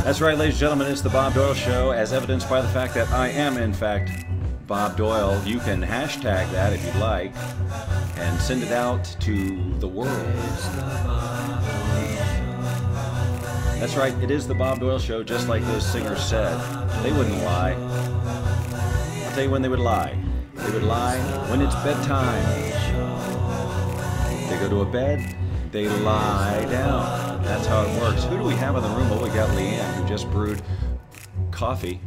That's right, ladies and gentlemen, it's the Bob Doyle Show, as evidenced by the fact that I am, in fact, Bob Doyle. You can hashtag that if you'd like, and send it out to the world. That's right, it is the Bob Doyle Show, just like those singers said. They wouldn't lie. I'll tell you when they would lie. They would lie when it's bedtime. They go to a bed, they lie down. That's how it works. Who do we have in the room? Well, we got Leanne, who just brewed coffee.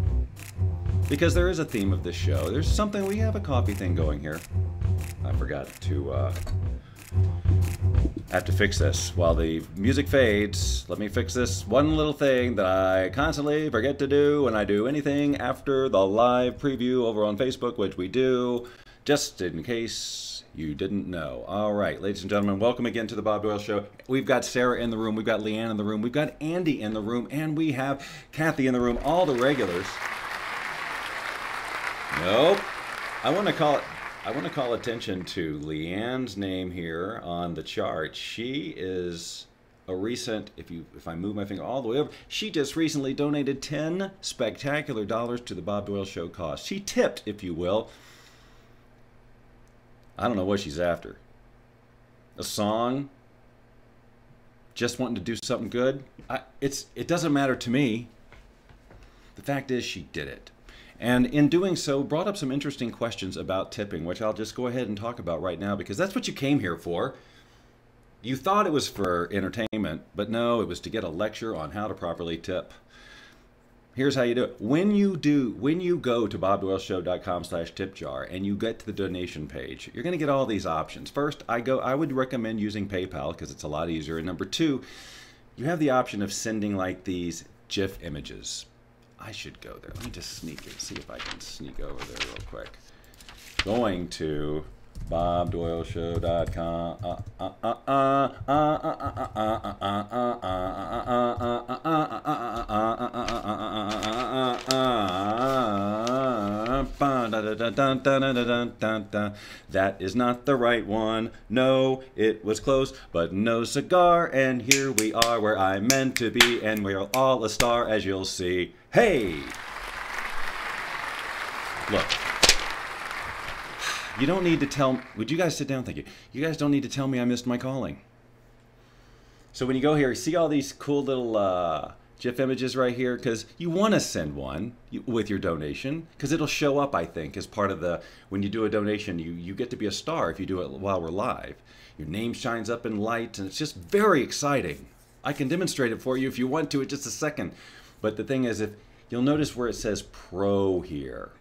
Because there is a theme of this show. There's something, we have a coffee thing going here. I forgot to, I have to fix this. While the music fades, let me fix this one little thing that I constantly forget to do when I do anything after the live preview over on Facebook, which we do, just in case you didn't know. All right, ladies and gentlemen, welcome again to the Bob Doyle Show. We've got Sarah in the room, we've got Leanne in the room, we've got Andy in the room, and we have Kathy in the room, all the regulars. Nope. I want to call attention to Leanne's name here on the chart. She is a recent, if I move my finger all the way over, she just recently donated 10 spectacular dollars to the Bob Doyle Show cause. She tipped, if you will. I don't know what she's after. A song? Just wanting to do something good? It doesn't matter to me. The fact is, she did it. And in doing so, brought up some interesting questions about tipping, which I'll just go ahead and talk about right now, because that's what you came here for. You thought it was for entertainment, but no, it was to get a lecture on how to properly tip. Here's how you do it. When you go to bobdoyleshow.com/tipjar and you get to the donation page, you're going to get all these options. First, I would recommend using PayPal because it's a lot easier. And number two, you have the option of sending like these GIF images. I should go there. Let me just sneak it, see if I can sneak over there real quick. Going to bobdoyleshow.com. That is not the right one. No, it was close, but no cigar. And here we are where I'm meant to be, and we're all a star, as you'll see. Hey! Look. You don't need to tell... Would you guys sit down? Thank you. You guys don't need to tell me I missed my calling. So when you go here, see all these cool little GIF images right here? Because you want to send one with your donation, because it'll show up, I think, as part of the... When you do a donation, you get to be a star if you do it while we're live. Your name shines up in lights, and it's just very exciting. I can demonstrate it for you if you want to in just a second. But the thing is, if you'll notice where it says Pro here.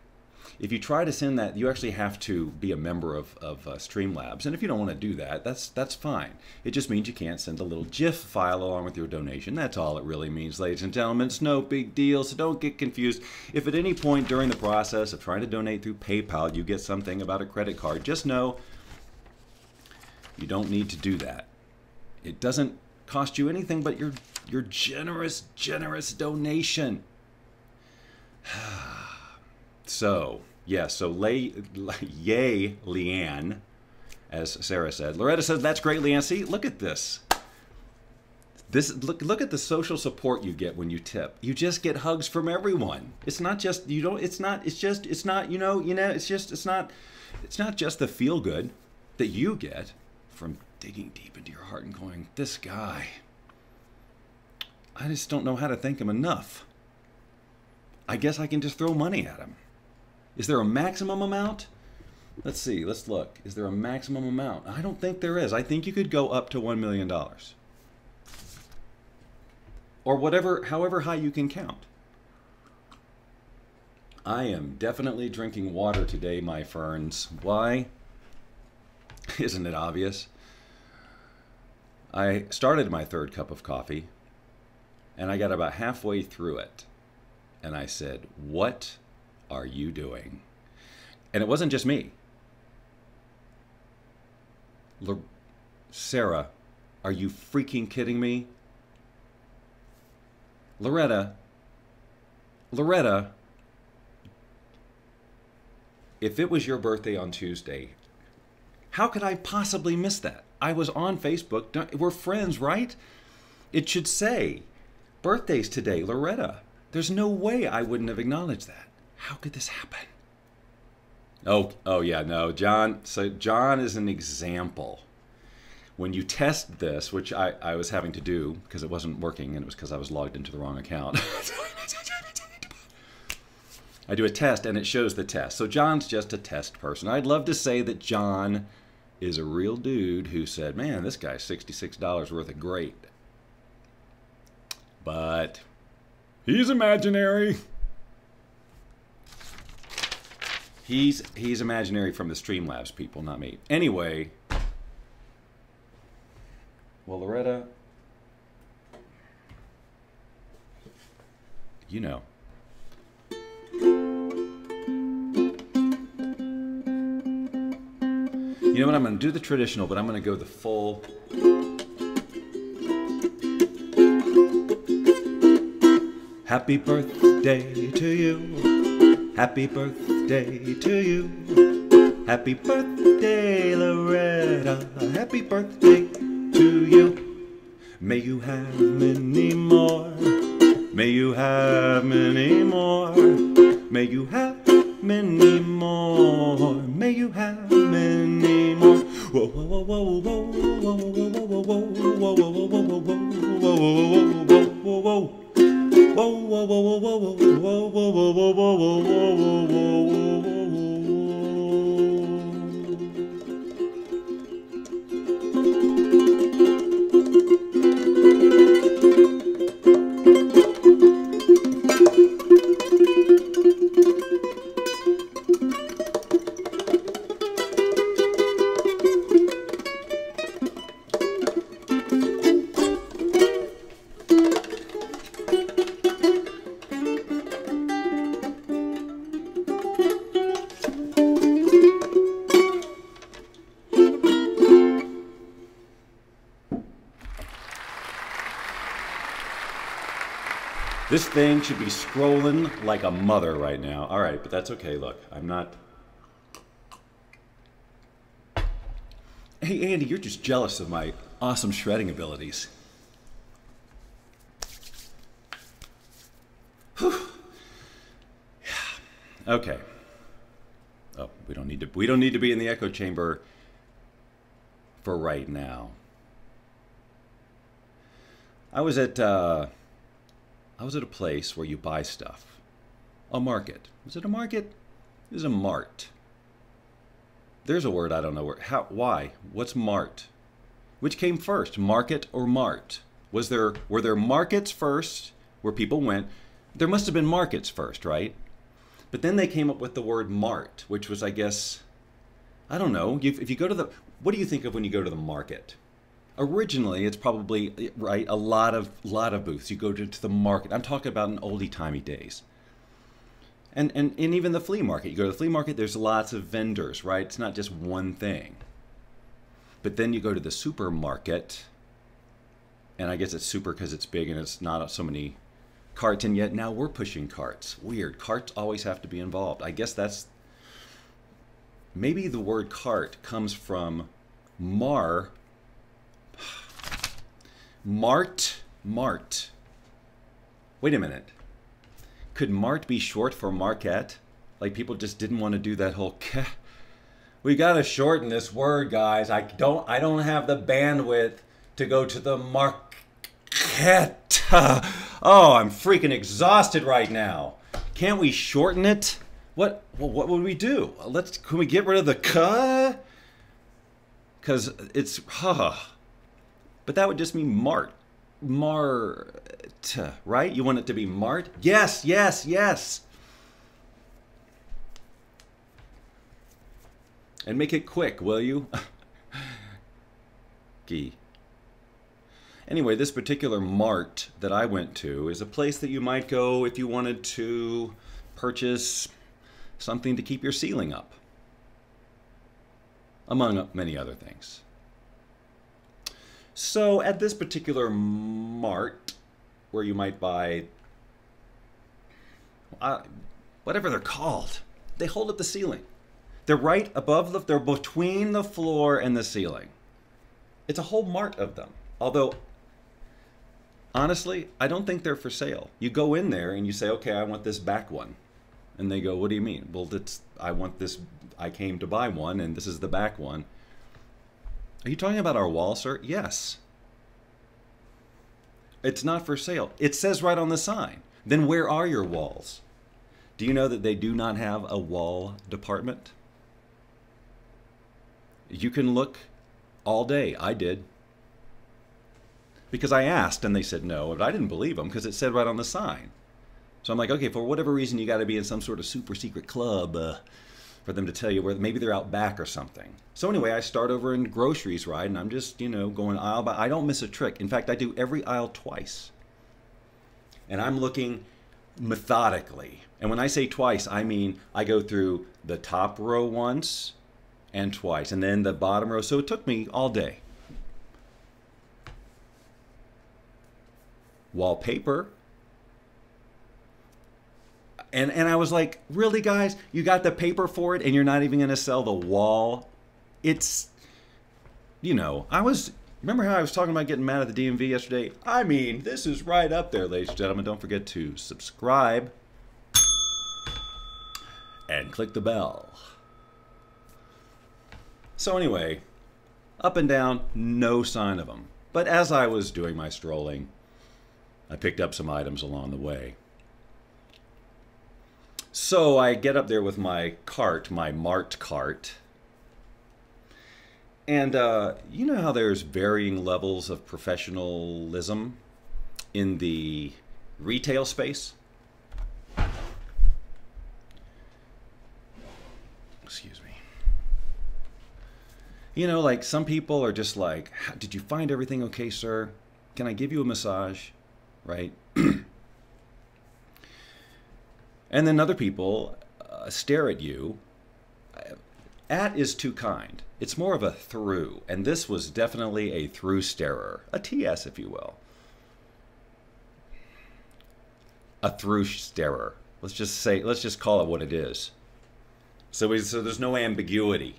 If you try to send that, you actually have to be a member of Streamlabs. And if you don't want to do that, that's fine. It just means you can't send a little GIF file along with your donation. That's all it really means, ladies and gentlemen. It's no big deal, so don't get confused. If at any point during the process of trying to donate through PayPal, you get something about a credit card, just know you don't need to do that. It doesn't cost you anything but your generous, generous donation. So, yeah, so yay, Leanne, as Sarah said. Loretta says, that's great, Leanne. See, look at this. Look at the social support you get when you tip. You just get hugs from everyone. It's not just, it's not just the feel good that you get from digging deep into your heart and going, this guy, I just don't know how to thank him enough. I guess I can just throw money at him. Is there a maximum amount? Let's see, let's look. Is there a maximum amount? I don't think there is. I think you could go up to $1 million. Or whatever, however high you can count. I am definitely drinking water today, my ferns. Why? Isn't it obvious? I started my third cup of coffee, And I got about halfway through it. And I said, what are you doing? And it wasn't just me. Sarah, are you freaking kidding me? Loretta, if it was your birthday on Tuesday, how could I possibly miss that? I was on Facebook. We're friends, right? It should say, birthday's today, Loretta. There's no way I wouldn't have acknowledged that. How could this happen? Oh yeah, no, John. So John is an example. When you test this, which I was having to do because it wasn't working, and it was because I was logged into the wrong account. I do a test, and it shows the test. So John's just a test person. I'd love to say that John is a real dude who said, man, this guy's $66 worth of great. But he's imaginary. He's imaginary from the Streamlabs people, not me. Anyway, well, Loretta, you know. You know what? I'm going to do the traditional, but I'm going to go the full. Happy birthday to you. Happy birthday to you. Happy birthday, Loretta. Happy birthday to you. May you have many more. May you have many more. May you have many more. May you have many more. Whoa, whoa, whoa, whoa, whoa, whoa, whoa, whoa, whoa, whoa, whoa, whoa, whoa, whoa, whoa, whoa. Whoa, whoa, whoa, whoa, whoa, whoa, whoa, whoa, whoa, whoa, whoa, whoa, whoa. This thing should be scrolling like a mother right now. All right, but that's okay. Look, I'm not. Hey, Andy, you're just jealous of my awesome shredding abilities. Whew. Yeah. Okay. Oh, we don't need to be in the echo chamber for right now. I was at a place where you buy stuff. A market. Was it a market? It was a mart. There's a word I don't know why. What's mart? Which came first, market or mart? Were there markets first where people went? There must have been markets first, right? But then they came up with the word mart, which was, I guess, I don't know. If you go to what do you think of when you go to the market? Originally, it's probably, right, a lot of booths. You go to the market. I'm talking about in oldie-timey days. And even the flea market. You go to the flea market, there's lots of vendors, right? It's not just one thing. But then you go to the supermarket, and I guess it's super because it's big and it's not so many carts, and yet now we're pushing carts. Weird. Carts always have to be involved. I guess that's, maybe the word cart comes from mart. Wait a minute. Could mart be short for market? Like people just didn't want to do that whole we gotta shorten this word, guys. I don't have the bandwidth to go to the market. Oh, I'm freaking exhausted right now. Can't we shorten it? What would we do? Can we get rid of the because it's but that would just mean mart, right? You want it to be mart? Yes. And make it quick, will you? Gee. Anyway, this particular mart that I went to is a place that you might go if you wanted to purchase something to keep your ceiling up, among many other things. So at this particular mart, where you might buy whatever they're called, they hold up the ceiling. They're right above they're between the floor and the ceiling. It's a whole mart of them. Although, honestly, I don't think they're for sale. You go in there and you say, okay, I want this back one. And they go, what do you mean? Well, I want this, I came to buy one and this is the back one. Are you talking about our wall, sir? Yes. It's not for sale. It says right on the sign. Then where are your walls? Do you know that they do not have a wall department? You can look all day. I did. Because I asked and they said no, but I didn't believe them because it said right on the sign. So I'm like, okay, for whatever reason, you got to be in some sort of super secret club for them to tell you where, maybe they're out back or something. So anyway, I start over in groceries, right? And I'm just, going aisle by, I don't miss a trick. In fact, I do every aisle twice. And I'm looking methodically. And when I say twice, I mean I go through the top row once and twice, and then the bottom row. So it took me all day. Wallpaper. And I was like, really, guys? You got the paper for it and you're not even going to sell the wall? It's, remember how I was talking about getting mad at the DMV yesterday? I mean, this is right up there, ladies and gentlemen. Don't forget to subscribe and click the bell. So anyway, up and down, no sign of them. But as I was doing my strolling, I picked up some items along the way. So I get up there with my cart, my mart cart. And you know how there's varying levels of professionalism in the retail space? Excuse me. Like some people are just like, did you find everything okay, sir? Can I give you a massage? Right? And then other people stare at you. At is too kind. It's more of a through. And this was definitely a through starer. A TS, if you will. A through starer. Let's just call it what it is. So there's no ambiguity.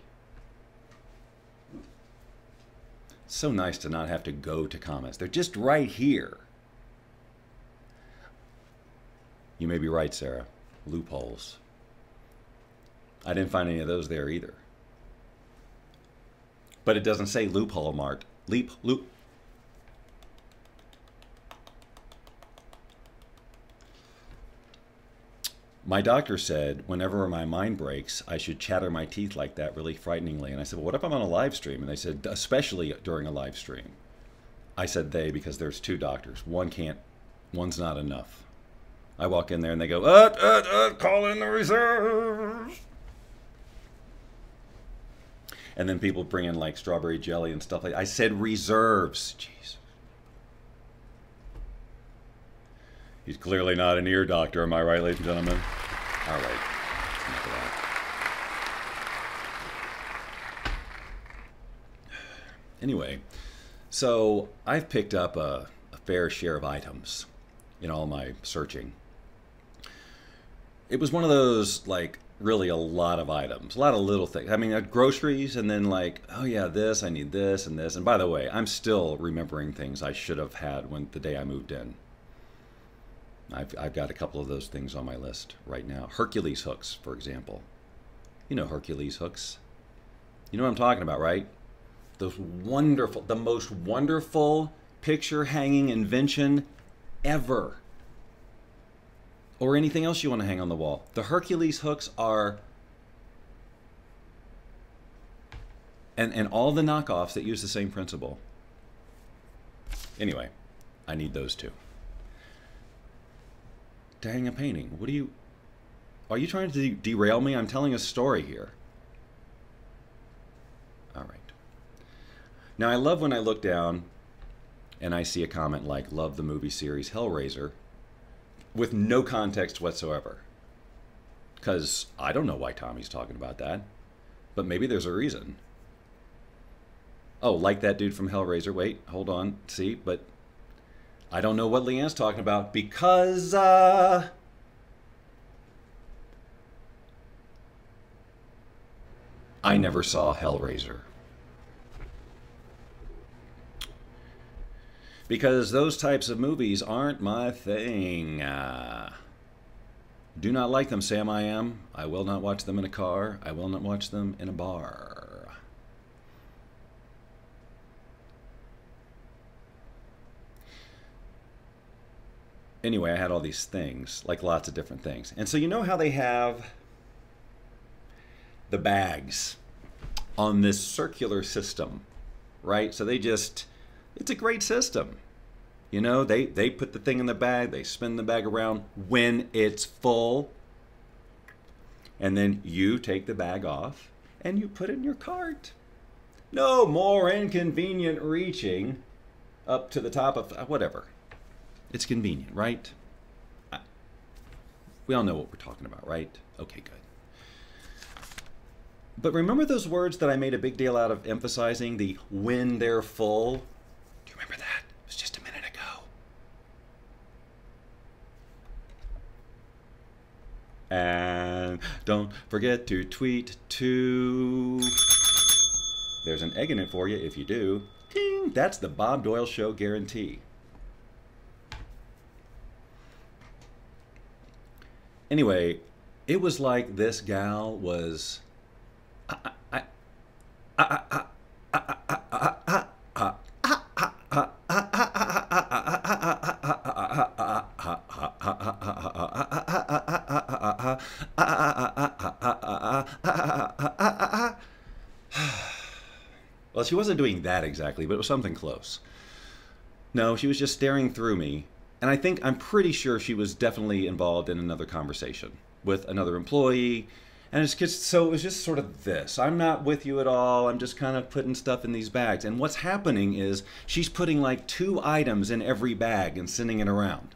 It's so nice to not have to go to comments. They're just right here. You may be right, Sarah. Loopholes. I didn't find any of those there either. But it doesn't say loophole mart. Loop. My doctor said whenever my mind breaks, I should chatter my teeth like that really frighteningly. And I said, well, what if I'm on a live stream? And they said, especially during a live stream. I said they because there's two doctors. One's not enough. I walk in there and they go, call in the reserves. And then people bring in like strawberry jelly and stuff like that. I said reserves. Jeez. He's clearly not an ear doctor, am I right, ladies and gentlemen? All right. Enough of that. Anyway, so I've picked up a fair share of items in all my searching. It was one of those, like, really a lot of items, a lot of little things. I mean, groceries, and then like, oh yeah, this, I need this and this. And by the way, I'm still remembering things I should have had the day I moved in. I've got a couple of those things on my list right now. Hercules hooks, for example. You know Hercules hooks. You know what I'm talking about, right? Those wonderful, the most wonderful picture hanging invention ever. Or anything else you want to hang on the wall. The Hercules hooks are, and all the knockoffs that use the same principle. Anyway, I need those two. To hang a painting. Are you trying to derail me? I'm telling a story here. All right. Now I love when I look down and I see a comment like, love the movie series Hellraiser, with no context whatsoever. Because I don't know why Tommy's talking about that, but maybe there's a reason. Oh, like that dude from Hellraiser. Wait, hold on. See, but I don't know what Leanne's talking about because I never saw Hellraiser. Because those types of movies aren't my thing. Do not like them, Sam. I am. I will not watch them in a car. I will not watch them in a bar. Anyway, I had all these things, like lots of different things. And so you know how they have the bags on this circular system, right? So they just, it's a great system. You know, they put the thing in the bag, they spin the bag around when it's full, and then you take the bag off and you put it in your cart. No more inconvenient reaching up to the top of whatever. It's convenient, right? We all know what we're talking about, right? Okay, good. But remember those words that I made a big deal out of emphasizing, the when they're full? Do you remember that? It was just a minute ago. And don't forget to tweet to... There's an egg in it for you if you do. Ding! That's the Bob Doyle Show guarantee. Anyway, it was like this gal was... Well, she wasn't doing that exactly, but it was something close. No, she was just staring through me. And I'm pretty sure she was definitely involved in another conversation with another employee. And so it was just sort of this. I'm not with you at all. I'm just kind of putting stuff in these bags. And what's happening is she's putting like 2 items in every bag and sending it around.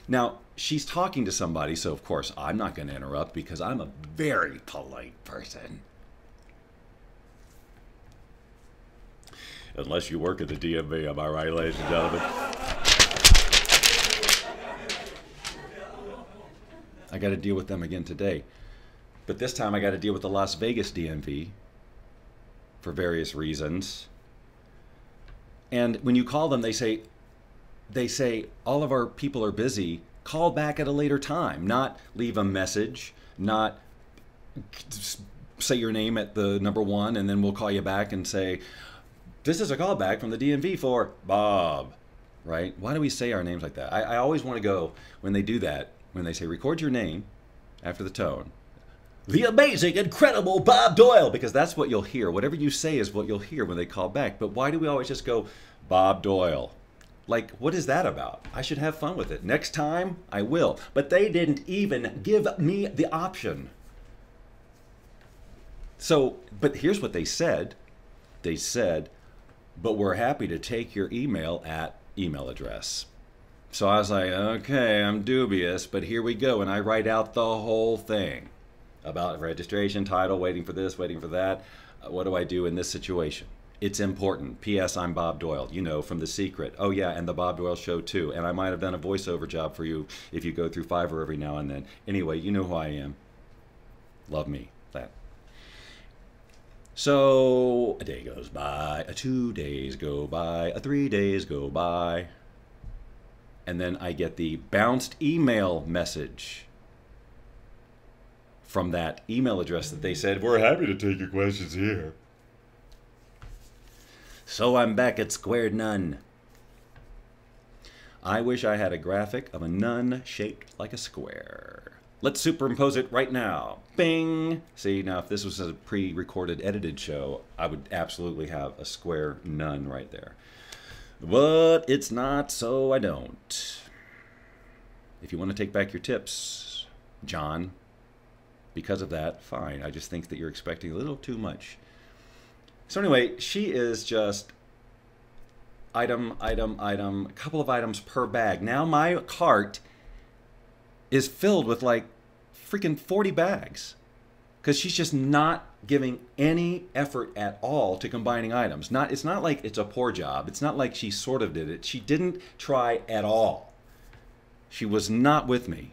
Now, she's talking to somebody, so of course I'm not going to interrupt because I'm a very polite person. Unless you work at the DMV, am I right, ladies and gentlemen? I got to deal with them again today. But this time I got to deal with the Las Vegas DMV for various reasons. And when you call them, they say, all of our people are busy. Call back at a later time. Not leave a message. Not say your name at the number 1 and then we'll call you back and say, this is a callback from the DMV for Bob. Right? Why do we say our names like that? I always want to go, when they do that, when they say record your name after the tone, the amazing, incredible Bob Doyle, because that's what you'll hear. Whatever you say is what you'll hear when they call back. But why do we always just go, Bob Doyle? Like, what is that about? I should have fun with it. Next time, I will. But they didn't even give me the option. So, but here's what they said. They said, but we're happy to take your email at email address. So I was like, okay, I'm dubious, but here we go. And I write out the whole thing about registration, title, waiting for this, waiting for that. What do I do in this situation? It's important. P.S. I'm Bob Doyle, you know, from The Secret. Oh, yeah, and The Bob Doyle Show, too. And I might have done a voiceover job for you if you go through Fiverr every now and then. Anyway, you know who I am. Love me. That. So a day goes by, 2 days go by, 3 days go by. And then I get the bounced email message from that email address that they said, we're happy to take your questions here. So I'm back at square none. I wish I had a graphic of a nun shaped like a square. Let's superimpose it right now. Bing! See, now if this was a pre-recorded, edited show, I would absolutely have a square nun right there. But it's not, so I don't. If you want to take back your tips, John, because of that, fine. I just think that you're expecting a little too much. So anyway, she is just... item, a couple of items per bag. Now my cart is filled with like freaking 40 bags because she's just not giving any effort at all to combining items. It's not like it's a poor job. It's not like she sort of did it. She didn't try at all. She was not with me.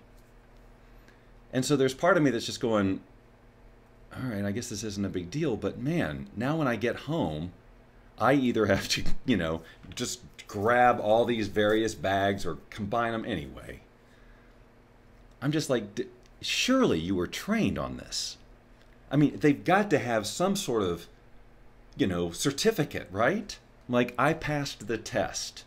And so there's part of me that's just going, all right, I guess this isn't a big deal, but man, now when I get home, I either have to, just grab all these various bags or combine them anyway. I'm just like, surely you were trained on this. I mean, they've got to have some sort of, certificate, right? Like, I passed the test.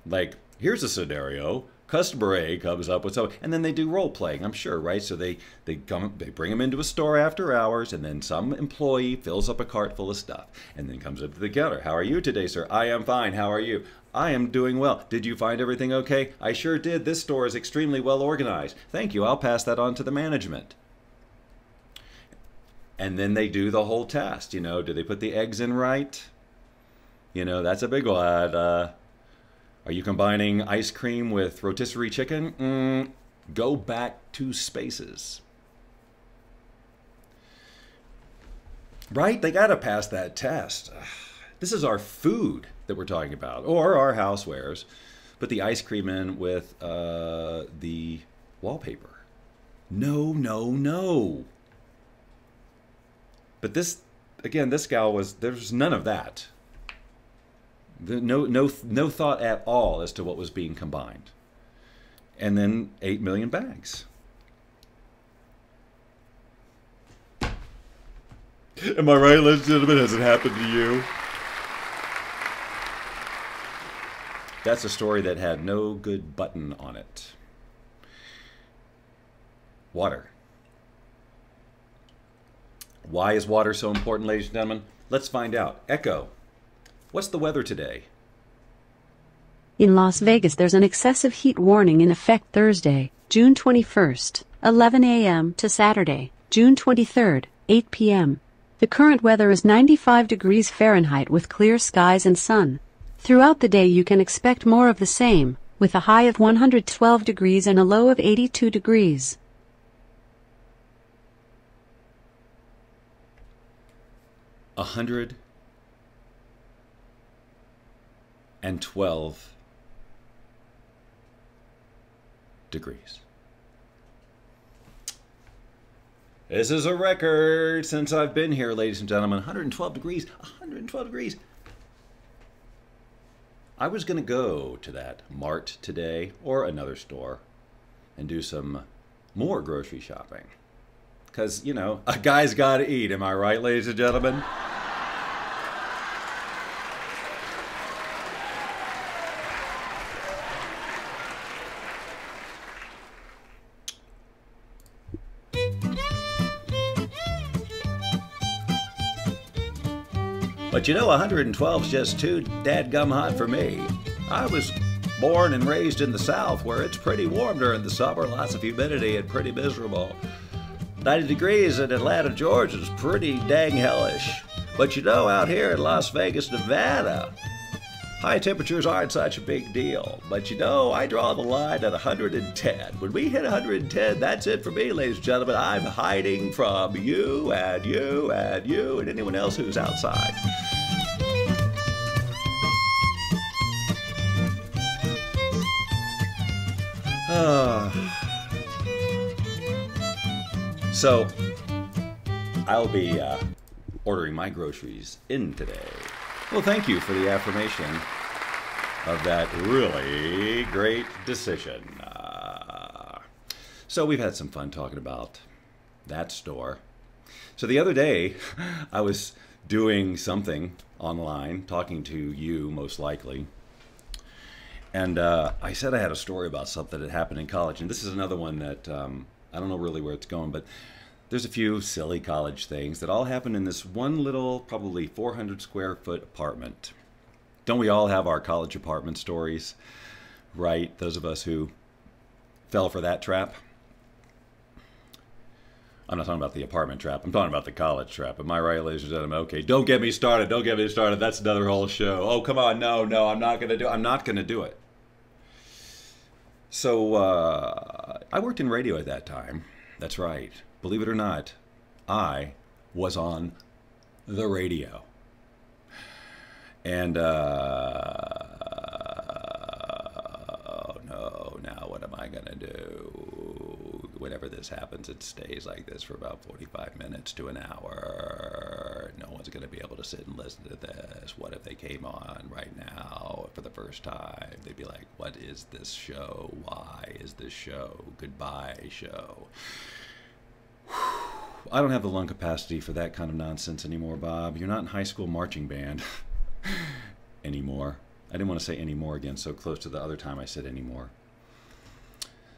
Like, here's a scenario. Customer A comes up with something, and then they do role playing, I'm sure, right? So they bring them into a store after hours, and then some employee fills up a cart full of stuff, and then comes up to the counter. How are you today, sir? I am fine. How are you? I am doing well. Did you find everything okay? I sure did. This store is extremely well organized. Thank you. I'll pass that on to the management. And then they do the whole test. Do they put the eggs in right? That's a big one. Are you combining ice cream with rotisserie chicken? Go back 2 spaces. Right? They got to pass that test. This is our food that we're talking about, or our housewares. Put the ice cream in with the wallpaper. No, no, no. But this gal there's none of that. No thought at all as to what was being combined. And then 8 million bags. Am I right, ladies and gentlemen? Has it happened to you? That's a story that had no good button on it. Water. Why is water so important, ladies and gentlemen? Let's find out. Echo. What's the weather today? In Las Vegas, there's an excessive heat warning in effect Thursday, June 21st, 11 a.m. to Saturday, June 23rd, 8 p.m. The current weather is 95 degrees Fahrenheit with clear skies and sun. Throughout the day you can expect more of the same, with a high of 112 degrees and a low of 82 degrees. $112 degrees. This is a record since I've been here, ladies and gentlemen. 112 degrees. 112 degrees. I was going to go to that Mart today or another store and do some more grocery shopping. Because, a guy's got to eat. Am I right, ladies and gentlemen? But 112 is just too dadgum hot for me. I was born and raised in the South where it's pretty warm during the summer, lots of humidity and pretty miserable. 90 degrees in Atlanta, Georgia is pretty dang hellish. But out here in Las Vegas, Nevada, high temperatures aren't such a big deal. But I draw the line at 110. When we hit 110, that's it for me, ladies and gentlemen. I'm hiding from you and you and you and anyone else who's outside. So, I'll be ordering my groceries in today. Well, thank you for the affirmation of that really great decision. So we've had some fun talking about that store. So the other day, I was doing something online, talking to you most likely, and I said I had a story about something that happened in college, and this is another one that I don't know really where it's going, but there's a few silly college things that all happen in this one little, probably 400 square foot apartment. Don't we all have our college apartment stories, right? Those of us who fell for that trap. I'm not talking about the apartment trap. I'm talking about the college trap. Am I right, ladies and gentlemen? Okay, don't get me started. Don't get me started. That's another whole show. Oh, come on. No, I'm not going to do it. I'm not going to do it. So I worked in radio at that time. That's right. Believe it or not, I was on the radio. And, oh no, now what am I going to do? Whenever this happens, it stays like this for about 45 minutes to an hour. No one's going to be able to sit and listen to this. What if they came on right now for the first time? They'd be like, what is this show? Why is this show? Goodbye, show. I don't have the lung capacity for that kind of nonsense anymore, Bob. You're not in high school marching band anymore. I didn't want to say anymore again, so close to the other time I said anymore.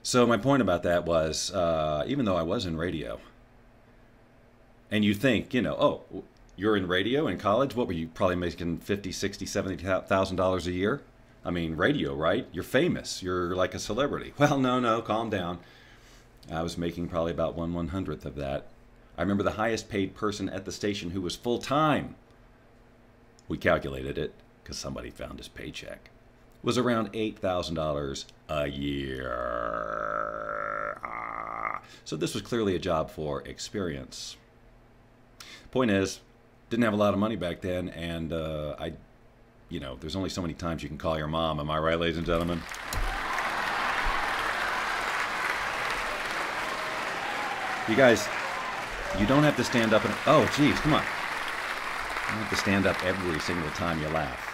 So my point about that was, even though I was in radio, and you think, oh, you're in radio in college? What were you probably making, $50,000, $60,000, $70,000 a year? I mean, radio, right? You're famous. You're like a celebrity. Well, no, calm down. I was making probably about 1/100th of that. I remember the highest paid person at the station who was full-time. We calculated it because somebody found his paycheck. Was around $8,000 a year. So this was clearly a job for experience. Point is, didn't have a lot of money back then, and there's only so many times you can call your mom. Am I right, ladies and gentlemen? You guys, you don't have to stand up and, oh, geez, come on. You don't have to stand up every single time you laugh.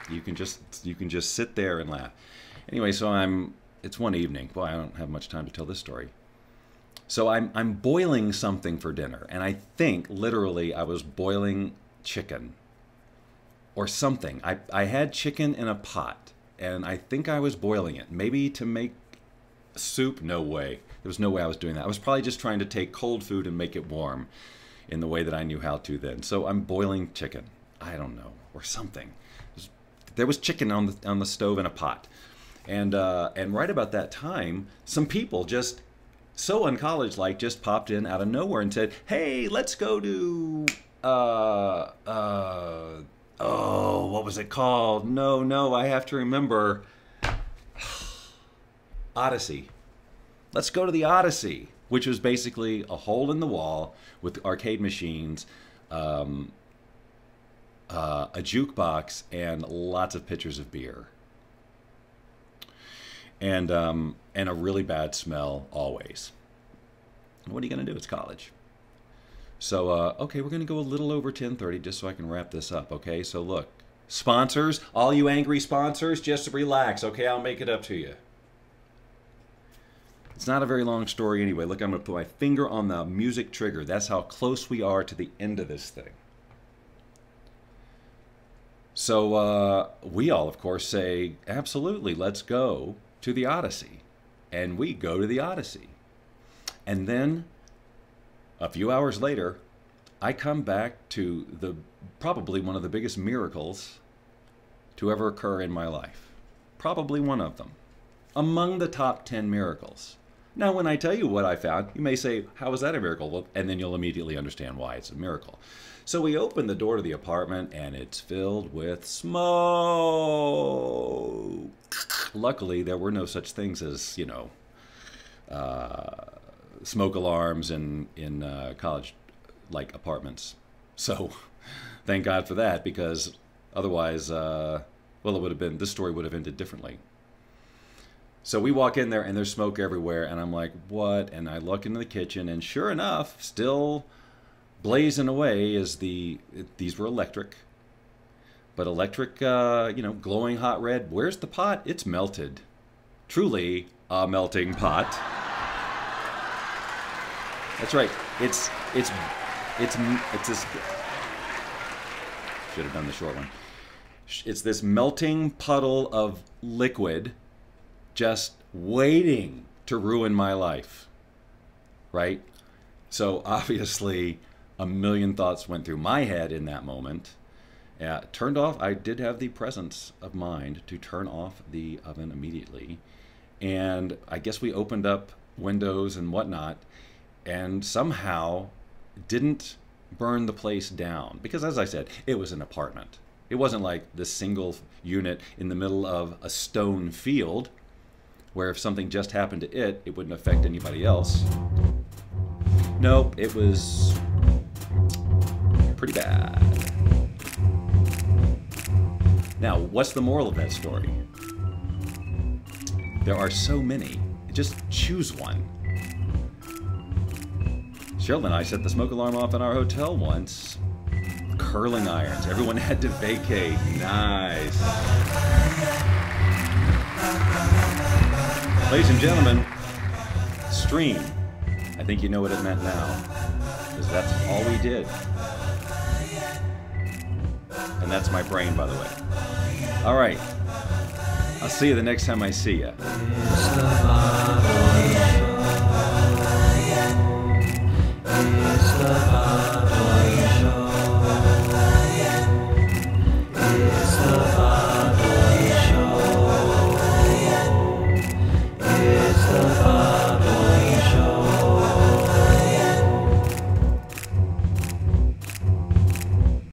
You can just sit there and laugh. Anyway, so it's one evening. Boy, I don't have much time to tell this story. So I'm boiling something for dinner, and I think literally I was boiling chicken or something. I had chicken in a pot, and I think I was boiling it, maybe to make soup. No way. There was no way I was doing that. I was probably just trying to take cold food and make it warm in the way that I knew how to then. So I'm boiling chicken. I don't know, or something. There was chicken on the stove in a pot, and right about that time, some people just so uncollege-like just popped in out of nowhere and said, "Hey, let's go to what was it called? No, I have to remember. Odyssey. Let's go to the Odyssey," which was basically a hole in the wall with arcade machines. A jukebox and lots of pitchers of beer, and a really bad smell always. What are you going to do? It's college. So okay, we're going to go a little over 10:30 just so I can wrap this up. Okay, so look, sponsors, all you angry sponsors, just relax. Okay, I'll make it up to you. It's not a very long story anyway. Look, I'm going to put my finger on the music trigger. That's how close we are to the end of this thing. So we all, of course, say, absolutely, let's go to the Odyssey. And we go to the Odyssey. And then, a few hours later, I come back to probably one of the biggest miracles to ever occur in my life. Probably one of them. Among the top 10 miracles. Now, when I tell you what I found, you may say, how is that a miracle? Well, and then you'll immediately understand why it's a miracle. So we open the door to the apartment, and it's filled with smoke. Luckily, there were no such things as, smoke alarms in college-like apartments. So thank God for that, because otherwise, this story would have ended differently. So we walk in there, and there's smoke everywhere, and I'm like, what? And I look into the kitchen, and sure enough, still blazing away is these were electric, but electric, glowing hot red. Where's the pot? It's melted. Truly a melting pot. That's right. It's this. Should have done the short one. It's this melting puddle of liquid, just waiting to ruin my life. Right? So obviously, a million thoughts went through my head in that moment. Turned off. I did have the presence of mind to turn off the oven immediately. And I guess we opened up windows and whatnot. and somehow didn't burn the place down. Because as I said, it was an apartment. It wasn't like this single unit in the middle of a stone field where if something just happened to it, it wouldn't affect anybody else. Nope, it was pretty bad. Now, what's the moral of that story? There are so many. Just choose one. Cheryl and I set the smoke alarm off in our hotel once. Curling irons. Everyone had to vacate. Nice. Ladies and gentlemen, stream. I think you know what it meant now. Because that's all we did. And that's my brain, by the way. All right. I'll see you the next time I see you.